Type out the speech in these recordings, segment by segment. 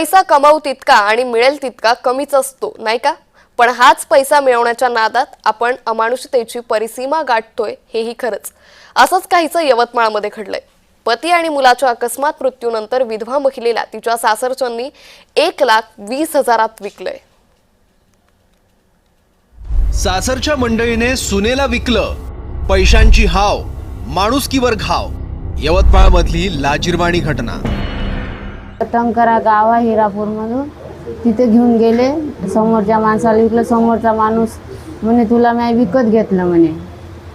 पैसा कमावू तितका आणि मिळेल तितका कमीच असतो, नाही का? पण हाच पैसा मिळवण्याच्या नादात आपण अमानुषतेची परिसीमा गाठतोय, हेही खरंच. असंच काहीचं यवतमाळमध्ये घडलंय. पती आणि मुलाच्या अकस्मात मृत्यूनंतर विधवा महिलेला तिच्या सासरच्यांनी 1,20,000 विकलंय. सासरच्या मंडळीने सुनेला विकलं. पैशांची हाव, माणुसकीवर घाव. यवतमाळमधली लाजिरवाणी घटना. टंकरा गाव आहे हिरापूरमधून. तिथे घेऊन गेले. समोरच्या माणसाला विकलं. समोरचा माणूस म्हणे तुला मी विकत घेतलं म्हणे.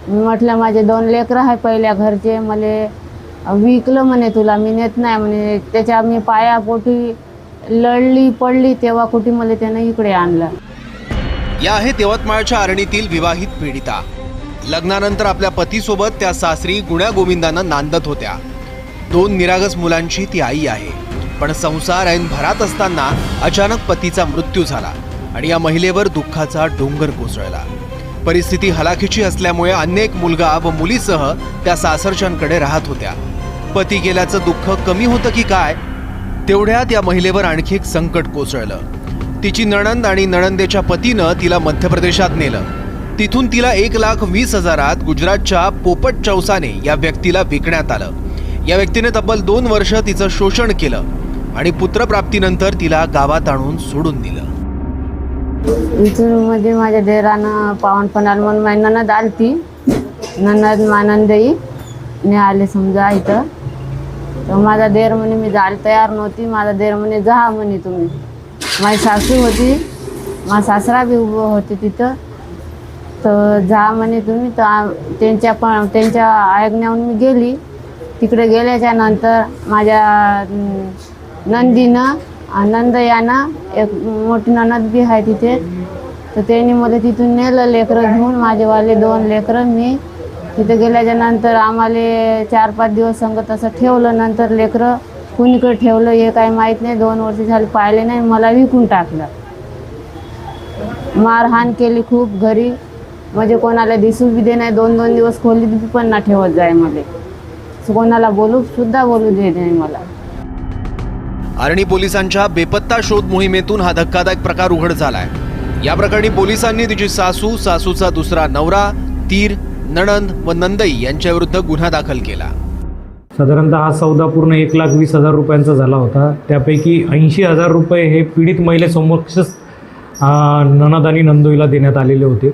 मी म्हटलं माझे 2 लेकरं आहे पहिल्या घरचे, मला विकलं म्हणे तुला मी नेत नाही म्हणे. त्याच्या मी पायापोटी लढली पडली तेव्हा कुठे मला त्यानं इकडे आणलं. या आहेत यवतमाळच्या आरणीतील विवाहित पीडिता. लग्नानंतर आपल्या पतीसोबत त्या सासरी गुण्या गोविंदानं नांदत होत्या. 2 निरागस मुलांची ती आई आहे. पण संसार ऐन भरात असताना अचानक पतीचा मृत्यू झाला आणि या महिलेवर दुःखाचा डोंगर कोसळला. परिस्थिती हलाखीची असल्यामुळे अनेक मुलगा व मुलीसह त्या सासरच्यांकडे राहत होत्या. पती गेल्याचं दुःख कमी होतं की काय, तेवढ्यात या महिलेवर आणखी एक संकट कोसळलं. तिची नणंद आणि नणंदेच्या पतीनं तिला मध्य प्रदेशात नेलं. तिथून तिला 1,20,000 गुजरातच्या पोपट चौसाने या व्यक्तीला विकण्यात आलं. या व्यक्तीने तब्बल 2 वर्ष तिचं शोषण केलं आणि पुत्रप्राप्तीनंतर तिला गावात आणून सोडून दिलं. इथून मध्ये माझ्या देरानं पावनपणाला म्हणून माझी ननद आलती. ननद मानंदई ने आले समजा इथं. तर माझा देर म्हणे मी जायला तयार नव्हती. माझा देर म्हणे जा म्हणे तुम्ही. माझी सासू होती, माझा सासरा बी उभं होते तिथं. तर जा म्हणे तुम्ही. तर त्यांच्या आज्ञावरून मी गेली. तिकडे गेल्याच्या नंतर माझ्या नंदीनं नंदयानं एक मोठी ननद बी आहे तिथे. तर त्यांनी मला तिथून नेलं लेकरं घेऊन. माझेवाले 2 लेकरं. मी तिथे गेल्याच्या नंतर आम्हाला 4-5 दिवस संग तसं ठेवलं. नंतर लेकरं कुणीकडे ठेवलं हे काही माहीत नाही. 2 वर्ष झाली पाहिले नाही. मला विकून टाकलं. मारहाण केली खूप घरी. म्हणजे कोणाला दिसू बी दे नाही. 2-2 दिवस खोलीत पण ना ठेवत जाय मला. कोणाला बोलू दे नाही मला. आर्णी पोलिसांच्या बेपत्ता शोध मोहिमेतून हा धक्कादायक प्रकार उघड झालाय. या प्रकरणी पोलिसांनी तिची सासू, सासूचा दुसरा नवरा, तीर, नणंद व नंदई यांच्याविरुद्ध गुन्हा दाखल केला. साधारणतः हा सौदा पूर्ण 1,20,000 रुपयांचा झाला होता. त्यापैकी 80,000 रुपये हे पीडित महिलेसमक्षच नणंद आणि नंदोईला देण्यात आलेले होते.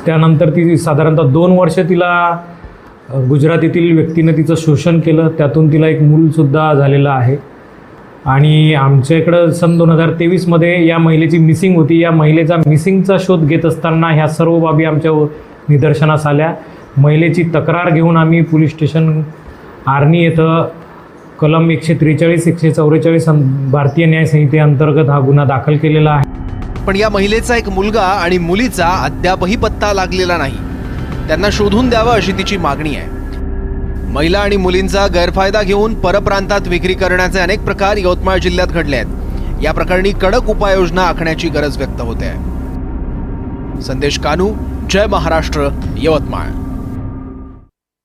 त्यानंतर ती साधारणतः 2 वर्ष तिला गुजरातीतील व्यक्तीनं तिचं शोषण केलं. त्यातून तिला एक मूलसुद्धा झालेलं आहे. आणि आमच्या इकडं सन 2023मध्ये या महिलेची मिसिंग होती. या महिलेचा मिसिंगचा शोध घेत असताना ह्या सर्व बाबी आमच्या निदर्शनास आल्या. महिलेची तक्रार घेऊन आम्ही पोलीस स्टेशन आर्णी येथं कलम 143, 144 भारतीय न्याय संहितेअंतर्गत हा गुन्हा दाखल केलेला आहे. पण या महिलेचा एक मुलगा आणि मुलीचा अद्यापही पत्ता लागलेला नाही. त्यांना शोधून द्यावं अशी तिची मागणी आहे. महिला आणि मुलींचा गैरफायदा घेऊन परप्रांतात विक्री करण्याचे अनेक प्रकार यवतमाळ जिल्ह्यात घडले आहेत. या प्रकरणी कडक उपाययोजना आखण्याची गरज व्यक्त होते आहे. संदेश कानू, जय महाराष्ट्र, यवतमाळ.